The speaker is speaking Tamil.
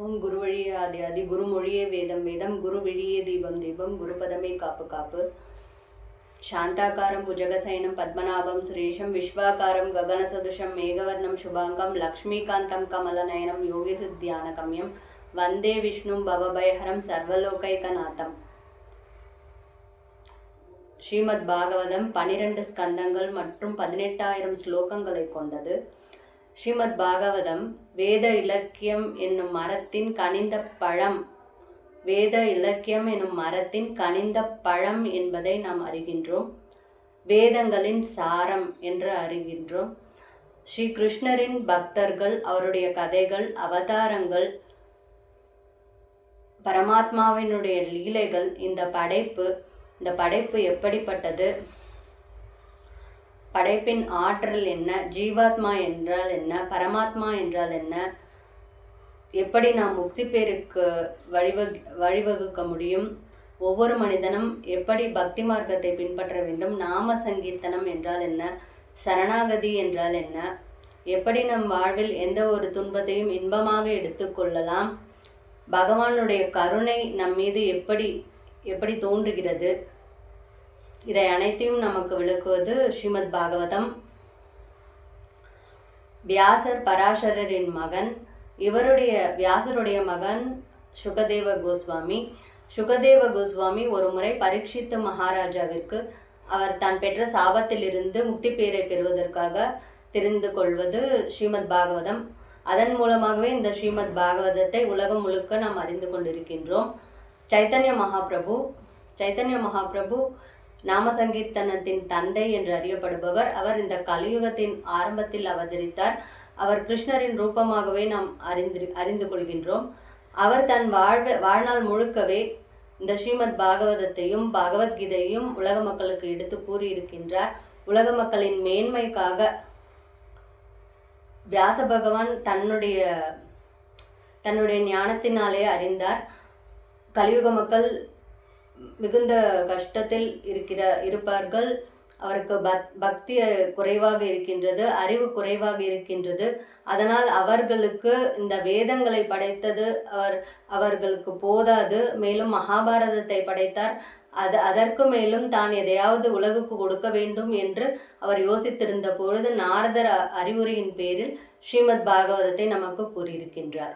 ஓம் குரு வழியே ஆதி ஆதி குருமொழியே வேதம் வேதம் குரு விழியே தீபம் தீபம் குருபதமே காப்பு காப்பு. சாந்தாக்காரம் புஜகசைனம் பத்மநாபம் சுரேஷம் விஸ்வாக்காரம் ககனசதுஷம் மேகவர்ணம் சுபாங்கம் லக்ஷ்மீகாந்தம் கமலநயனம் யோகி ஹிருத்யான கம்யம் வந்தே விஷ்ணும் பவபயஹரம் சர்வலோகைகநாதம். ஸ்ரீமத் பாகவதம் 12 ஸ்கந்தங்கள் மற்றும் 18,000 ஸ்லோகங்களை கொண்டது. ஸ்ரீமத் பாகவதம் வேத இலக்கியம் என்னும் மரத்தின் கனிந்த பழம். வேத இலக்கியம் என்னும் மரத்தின் கனிந்த பழம் என்பதை நாம் அறிகின்றோம். வேதங்களின் சாரம் என்று அறிகின்றோம். ஸ்ரீ கிருஷ்ணரின் பக்தர்கள், அவருடைய கதைகள், அவதாரங்கள், பரமாத்மாவினுடைய லீலைகள், இந்த படைப்பு எப்படிப்பட்டது, படைப்பின் ஆற்றல் என்ன, ஜீவாத்மா என்றால் என்ன, பரமாத்மா என்றால் என்ன, எப்படி நாம் முக்தி பேருக்கு வழிவகுக்க முடியும், ஒவ்வொரு மனிதனும் எப்படி பக்தி மார்க்கத்தை பின்பற்ற வேண்டும், நாம சங்கீர்த்தனம் என்றால் என்ன, சரணாகதி என்றால் என்ன, எப்படி நம் வாழ்வில் எந்த ஒரு துன்பத்தையும் இன்பமாக எடுத்துக்கொள்ளலாம், பகவானுடைய கருணை நம் மீது எப்படி தோன்றுகிறது, இதை அனைத்தையும் நமக்கு விளக்குவது ஸ்ரீமத் பாகவதம். வியாசர் பராசரரின் மகன். வியாசருடைய மகன் சுகதேவ கோஸ்வாமி. சுகதேவ கோஸ்வாமி ஒரு முறை பரீட்சித்து மகாராஜாவிற்கு அவர் தான் பெற்ற சாபத்திலிருந்து முக்தி பேரை பெறுவதற்காக தெரிந்து கொள்வது ஸ்ரீமத் பாகவதம். அதன் மூலமாகவே இந்த ஸ்ரீமத் பாகவதத்தை உலகம் முழுக்க நாம் அறிந்து கொண்டிருக்கின்றோம். சைத்தன்ய மகாபிரபு நாம சங்கீர்த்தனத்தின் தந்தை என்று அறியப்படுபவர். அவர் இந்த கலியுகத்தின் ஆரம்பத்தில் அவதரித்தார். அவர் கிருஷ்ணரின் ரூபமாகவே நாம் அறிந்து கொள்கின்றோம். அவர் தன் வாழ்நாள் முழுக்கவே இந்த ஸ்ரீமத் பாகவதத்தையும் பகவத்கீதையும் உலக மக்களுக்கு எடுத்து கூறியிருக்கின்றார். உலக மக்களின் மேன்மைக்காக வியாச பகவான் தன்னுடைய ஞானத்தினாலே அறிந்தார். கலியுக மக்கள் மிகுந்த கஷ்டத்தில் இருப்பார்கள். அவருக்கு பக்தி குறைவாக இருக்கின்றது, அறிவு குறைவாக இருக்கின்றது. அதனால் அவர்களுக்கு இந்த வேதங்களை படைத்தது அவர்களுக்கு போதாது. மேலும் மகாபாரதத்தை படைத்தார். அதற்கு மேலும் தான் எதையாவது உலகுக்கு கொடுக்க வேண்டும் என்று அவர் யோசித்திருந்த பொழுது நாரதர் அறிவுரையின் பேரில் ஸ்ரீமத் பாகவதத்தை நமக்கு கூறியிருக்கின்றார்.